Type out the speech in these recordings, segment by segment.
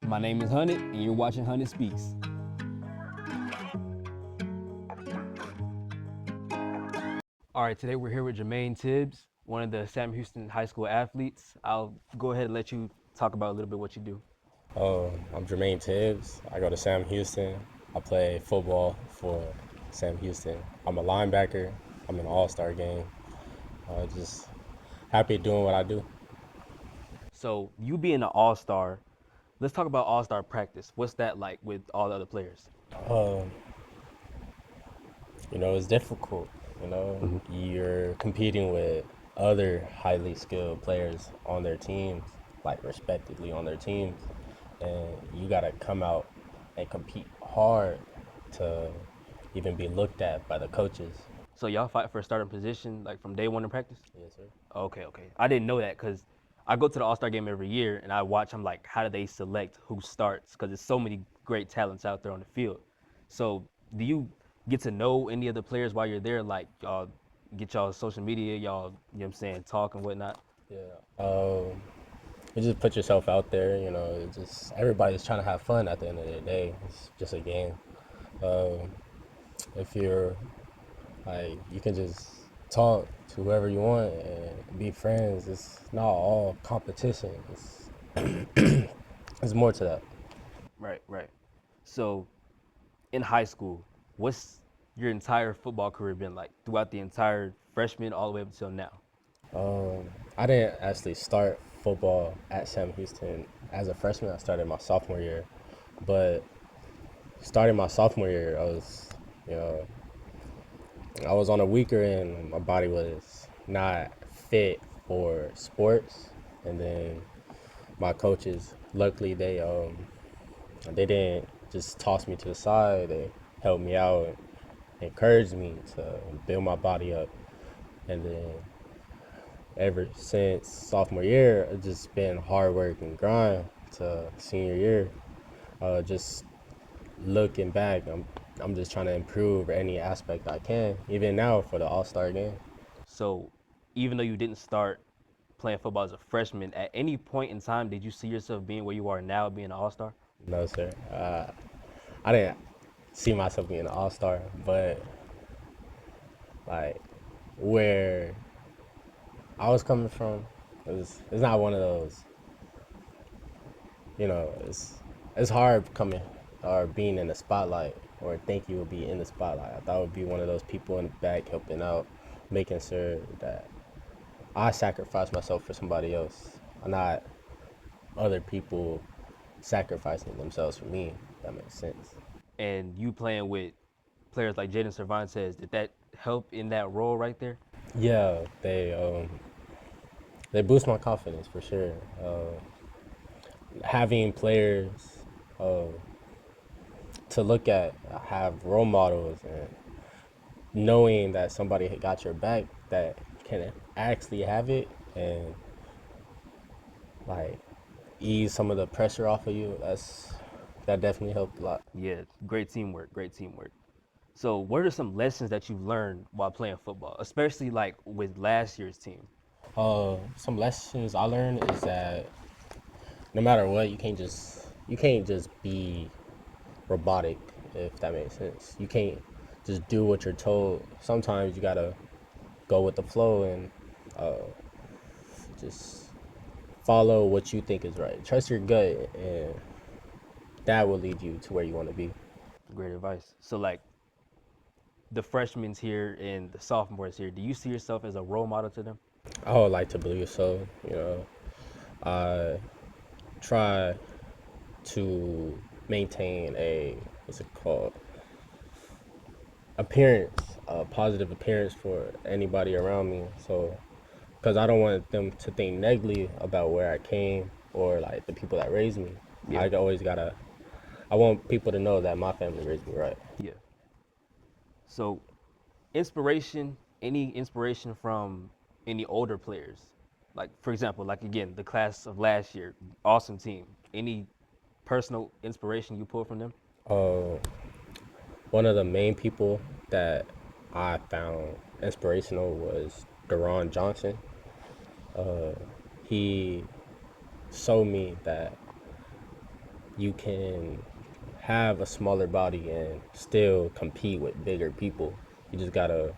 My name is HUNID, and you're watching HUNID Speaks. All right, today we're here with Jermaine Tibbs, one of the Sam Houston High School athletes. I'll go ahead and let you talk about a little bit what you do. I'm Jermaine Tibbs. I go to Sam Houston. I play football for Sam Houston. I'm a linebacker. I'm in an all-star game. Just happy doing what I do. So you being an all-star, let's talk about all-star practice. What's that like with all the other players? Um, it's difficult. Mm-hmm. You're competing with other highly skilled players on their teams, like respectively on their teams, and you gotta come out and compete hard to even be looked at by the coaches. So y'all fight for a starting position like from day one in practice? Yes, sir. Okay. I didn't know that because I go to the All-Star game every year and I watch. I'm like, how do they select who starts? Because there's so many great talents out there on the field. So do you get to know any of the players while you're there? Like y'all get y'all social media, y'all, you know what I'm saying, talk and whatnot. Yeah. You just put yourself out there, it's just everybody's trying to have fun at the end of the day. It's just a game. Um, if you're like, you can just talk to whoever you want and be friends. It's not all competition. It's more to that. Right. So in high school, what's your entire football career been like throughout the entire freshman all the way up until now? I didn't actually start football at Sam Houston as a freshman. I started my sophomore year, but starting my sophomore year, you know, I was on a weaker end. My body was not fit for sports, and then my coaches, luckily, they didn't just toss me to the side. They helped me out, and encouraged me to build my body up, and then ever since sophomore year, it's just been hard work and grind to senior year. Just looking back, I'm just trying to improve any aspect I can, even now for the All Star game. So even though you didn't start playing football as a freshman, at any point in time did you see yourself being where you are now, being an all-star? No, sir. I didn't see myself being an All Star, but like where I was coming from, it's not one of those. It's hard coming or being in the spotlight or think you will be in the spotlight. I thought I would be one of those people in the back helping out, making sure that I sacrifice myself for somebody else, not other people sacrificing themselves for me. If that makes sense. And you playing with players like Jaden Cervantes, did that help in that role right there? Yeah, they boost my confidence for sure. Having players uh, to look at, have role models, and knowing that somebody got your back that can actually have it and like ease some of the pressure off of you. That definitely helped a lot. Yeah, great teamwork. So what are some lessons that you've learned while playing football, especially like with last year's team? Some lessons I learned is that no matter what, you can't just be robotic, if that makes sense. You can't just do what you're told. Sometimes you gotta go with the flow and just follow what you think is right. Trust your gut, and that will lead you to where you want to be. Great advice. So like the freshmen here and the sophomores here, do you see yourself as a role model to them? I would like to believe so. I try to maintain a what's it called appearance, a positive appearance for anybody around me. So, because I don't want them to think negatively about where I came or like the people that raised me. Yeah, I always gotta. I want people to know that my family raised me right. yeah. So inspiration, any inspiration from any older players? Like for example, like again, the class of last year, awesome team. Any personal inspiration you pull from them? Uh, One of the main people that I found inspirational was Deron Johnson. He showed me that you can have a smaller body and still compete with bigger people. You just gotta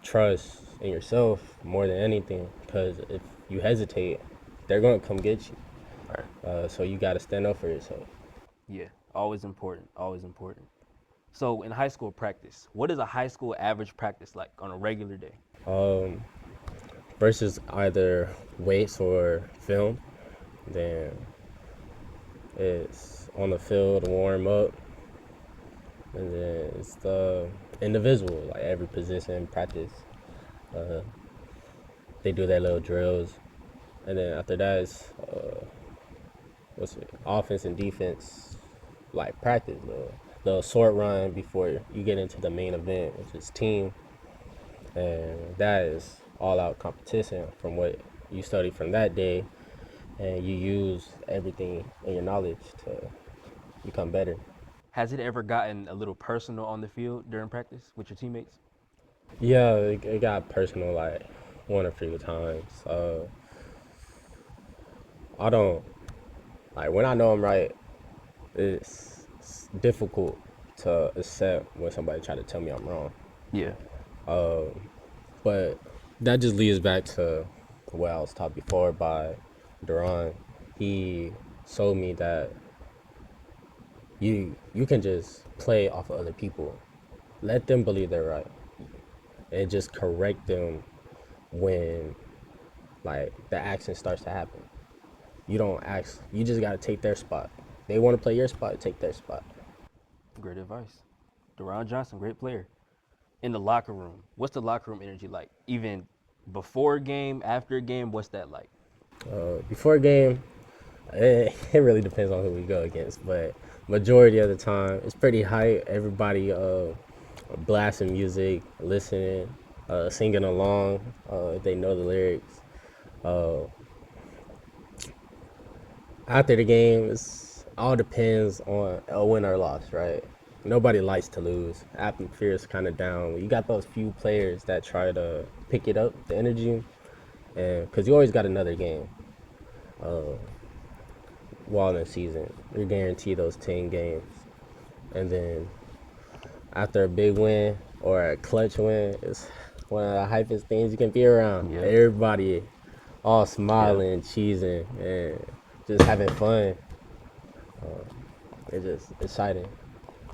trust in yourself more than anything, because if you hesitate, they're gonna come get you. Right. So you gotta stand up for yourself. Yeah. Always important. Always important. So in high school practice, what is a high school average practice like on a regular day? Um, Versus either weights or film, then it's on the field, warm up, and then it's the individual, like every position practice. Uh, they do their little drills, and then after that, it's what's it, offense and defense, like practice, the short run before you get into the main event, which is team, and that is all out competition from what you study from that day, and you use everything in your knowledge to become better. Has it ever gotten a little personal on the field during practice with your teammates? Yeah, it got personal like one or few times. I don't like when I know I'm right. It's difficult to accept when somebody try to tell me I'm wrong. Yeah. But that just leads back to what I was taught before by Duran. He showed me that you can just play off of other people. Let them believe they're right. And just correct them when like the action starts to happen. You don't ask, you just gotta take their spot. They wanna play your spot, take their spot. Great advice. Deron Johnson, great player. In the locker room, what's the locker room energy like? Even before a game, after a game, what's that like? Before a game, it really depends on who we go against, but majority of the time it's pretty hype. Everybody blasting music, listening, singing along if they know the lyrics. Uh, After the game, it's all depends on a win or loss, right? Nobody likes to lose. Atmosphere is kind of down. You got those few players that try to pick it up, the energy, and because you always got another game while in the season. You're guaranteed those 10 games. And then after a big win or a clutch win, it's one of the hypest things you can be around. Yep. Everybody all Yep. smiling, cheesing, and just having fun. It's just exciting.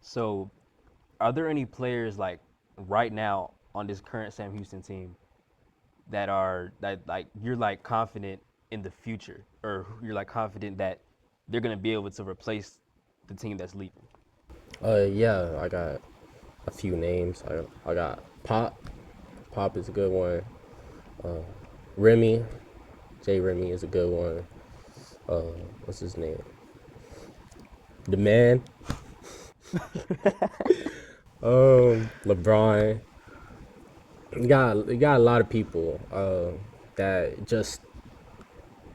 So, are there any players like right now on this current Sam Houston team that like you're like confident in the future, or you're like confident that they're gonna be able to replace the team that's leaving? Yeah, I got a few names. I got Pop. Pop is a good one. Remy, J. Remy is a good one. What's his name? The man. LeBron. You got a lot of people that just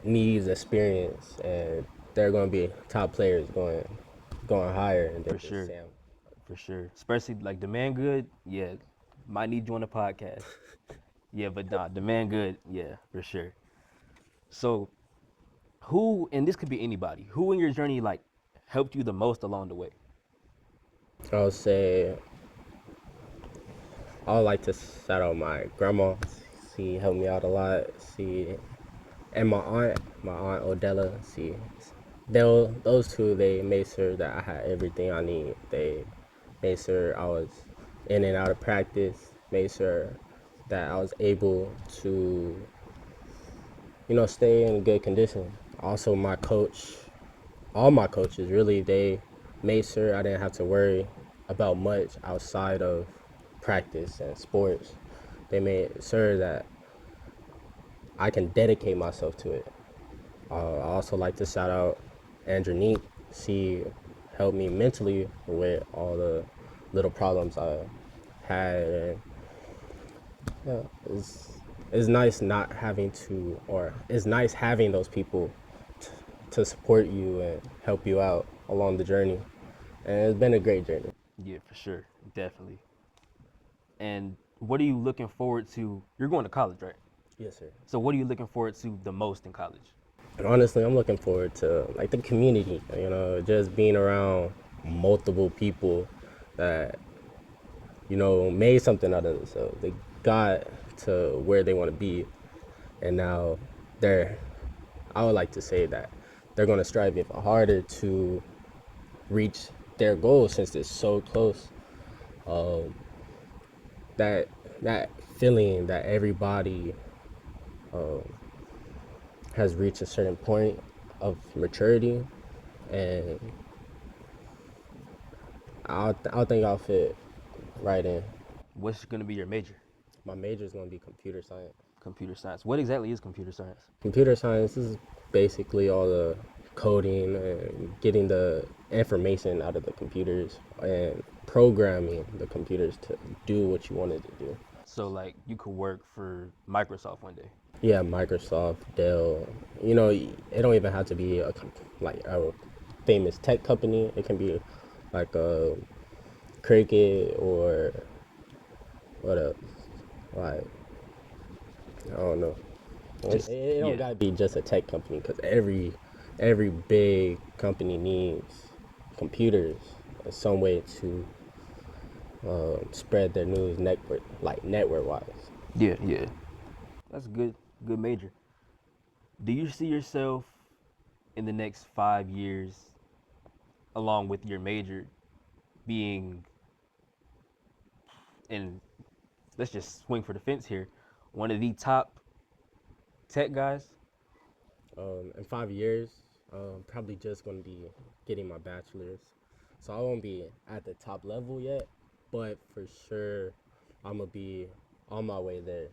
needs experience, and they're going to be top players going higher than For just sure, Sam. for sure. Especially like the man good, yeah. Might need you on the podcast. Yeah, but nah, the man good, yeah, for sure. So who, and this could be anybody, who in your journey like helped you the most along the way? I'll say I would like to shout out my grandma. She helped me out a lot. She and my aunt Odella. Those two, they made sure that I had everything I need. They made sure I was in and out of practice. Made sure that I was able to, stay in good condition. Also, my coach, all my coaches, really, they made sure I didn't have to worry about much outside of practice and sports. They made sure that I can dedicate myself to it. I also like to shout out Andronique. She helped me mentally with all the little problems I had. And yeah, it's nice not having to, or it's nice having those people to support you and help you out along the journey. And it's been a great journey. Yeah, for sure, definitely. And what are you looking forward to? You're going to college, right? Yes, sir. So what are you looking forward to the most in college? Honestly, I'm looking forward to like the community, just being around multiple people that, made something out of themselves. They got to where they want to be, and now they're, I would like to say that they're going to strive even harder to reach their goal since it's so close. Um, that that feeling that everybody has reached a certain point of maturity, and I'll think I'll fit right in. What's going to be your major? My major is going to be computer science. Computer science. What exactly is computer science? Computer science is basically all the coding and getting the information out of the computers and programming the computers to do what you wanted to do. So like you could work for Microsoft one day. Yeah, Microsoft, Dell. It don't even have to be like a famous tech company. It can be like a Cricket or what else? Like, I don't know. It, Just it don't yeah. gotta be just a tech company because every big company needs computers in some way to spread their news network wise. Yeah, yeah. That's a good major. Do you see yourself in the next 5 years, along with your major, being in, let's just swing for the fence here, one of the top tech guys? In 5 years, probably just gonna be getting my bachelor's, so I won't be at the top level yet, but for sure, I'm gonna be on my way there.